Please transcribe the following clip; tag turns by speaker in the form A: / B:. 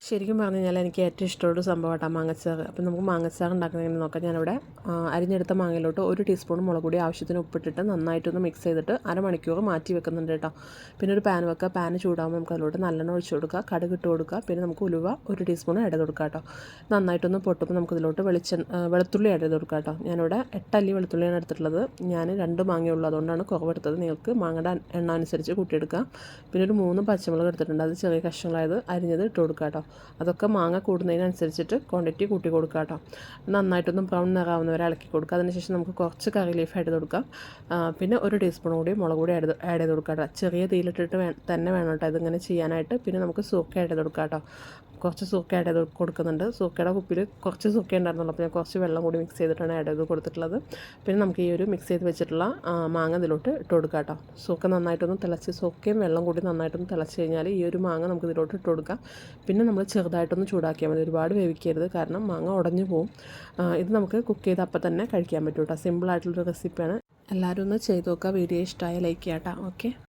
A: ശരിക്കും പറഞ്ഞു കഴിഞ്ഞാൽ എനിക്ക് ഏറ്റവും ഇഷ്ടമുള്ള സംഭവമായിട്ടാണ് മാങ്ങച്ചാറ്. അപ്പോൾ നമുക്ക് മാങ്ങച്ചാറ് ഉണ്ടാക്കുന്നതെന്ന് നോക്കാം. ഞാനിവിടെ അരിഞ്ഞെടുത്ത മാങ്ങയിലോട്ട് 1 ടീസ്പൂൺ മുളക് പൊടി ആവശ്യത്തിന് ഉപ്പിട്ടിട്ട് നന്നായിട്ടൊന്ന് മിക്സ് ചെയ്തിട്ട് അരമണിക്കൂർ മാറ്റി വെക്കുന്നുണ്ട് കേട്ടോ. പിന്നെ ഒരു പാൻ വെക്കുക. പാൻ ചൂടാകുമ്പോൾ നമുക്ക് അതിലോട്ട് നല്ലെണ്ണ ഒഴിച്ച് കൊടുക്കുക, കടുക് ഇട്ട് കൊടുക്കുക. പിന്നെ നമുക്ക് ഉലുവ 1 ടീസ്പൂൺ ആഡ് ചെയ്ത് കൊടുക്കുക കേട്ടോ. നന്നായിട്ടൊന്ന് പൊട്ടുമ്പോൾ നമുക്കിതിലോട്ട് വെളുത്തുള്ളി ആഡ് ചെയ്ത് കൊടുക്കുക കേട്ടോ. ഞാനിവിടെ 8 അല്ലി വെളുത്തുള്ളിയാണ് എടുത്തിട്ടുള്ളത്. ഞാൻ 2 മാങ്ങയുള്ളൂ, അതുകൊണ്ടാണ് കുറവെടുത്തത്. നിങ്ങൾക്ക് മാങ്ങയുടെ എണ്ണ അനുസരിച്ച് കൂട്ടിയെടുക്കുക. പിന്നെ ഒരു 3 പച്ചമുളക് എടുത്തിട്ടുണ്ട്, അത് ചെറിയ കഷ്ണങ്ങളായത് അരിഞ്ഞത് ഇട്ട് കൊടുക്കുക കേട്ടോ. അതൊക്കെ മാങ്ങ കൂടുന്നതിനനുസരിച്ചിട്ട് ക്വാണ്ടിറ്റി കൂട്ടി കൊടുക്കുക കേട്ടോ. നന്നായിട്ടൊന്ന് ബ്രൗൺ നിറാവുന്നവരെ ഇളക്കി കൊടുക്കുക. അതിനുശേഷം നമുക്ക് കുറച്ച് കറി ലീഫ് ആഡ് ചെയ്ത് കൊടുക്കാം. പിന്നെ 1 ടീസ്പൂൺ കൂടി മുളക് പൊടി ആഡ് ചെയ്ത് കൊടുക്കുക കേട്ടോ. ചെറിയ തീയിലിട്ടിട്ട് തന്നെ വേണം കേട്ടോ ഇതിങ്ങനെ ചെയ്യാനായിട്ട്. പിന്നെ നമുക്ക് സൂക്ക ആഡ് ചെയ്ത് കൊടുക്കാം കേട്ടോ. കുറച്ച് സൂക്ക ആഡ് ചെയ്ത് കൊടുക്കുന്നുണ്ട്. സൂക്കയുടെ കുപ്പിയിൽ കുറച്ച് സൂക്ക ഉണ്ടായിരുന്നുള്ളൂ, അപ്പോൾ ഞാൻ കുറച്ച് വെള്ളം കൂടി മിക്സ് ചെയ്തിട്ടാണ് ആഡ് ചെയ്ത് കൊടുത്തിട്ടുള്ളത്. പിന്നെ നമുക്ക് ഈ ഒരു മിക്സ് ചെയ്ത് വെച്ചിട്ടുള്ള മാങ്ങ ഇതിലോട്ട് ഇട്ട് കൊടുക്കാം കേട്ടോ. സൂക്ക നന്നായിട്ടൊന്ന് തിളച്ച്, സൂക്കയും വെള്ളം കൂടി നന്നായിട്ടൊന്ന് തിളച്ച് കഴിഞ്ഞാൽ ഈ ഒരു മാങ്ങ നമുക്ക് ഇതിലോട്ട് ഇട്ട് കൊടുക്കാം. പിന്നെ നമ്മൾ ചെറുതായിട്ടൊന്ന് ചൂടാക്കിയാൽ മതി, ഒരുപാട് വേവിക്കരുത്, കാരണം മാങ്ങ ഉടഞ്ഞു പോവും. ഇത് നമുക്ക് കുക്ക് ചെയ്ത് അപ്പം തന്നെ കഴിക്കാൻ പറ്റും കേട്ടോ. സിമ്പിളായിട്ടുള്ളൊരു റെസിപ്പിയാണ്. എല്ലാവരും ഒന്ന് ചെയ്ത് നോക്കുക. വീഡിയോ ഇഷ്ടമായ ലൈക്ക് ചെയ്യാം കേട്ടോ. ഓക്കെ.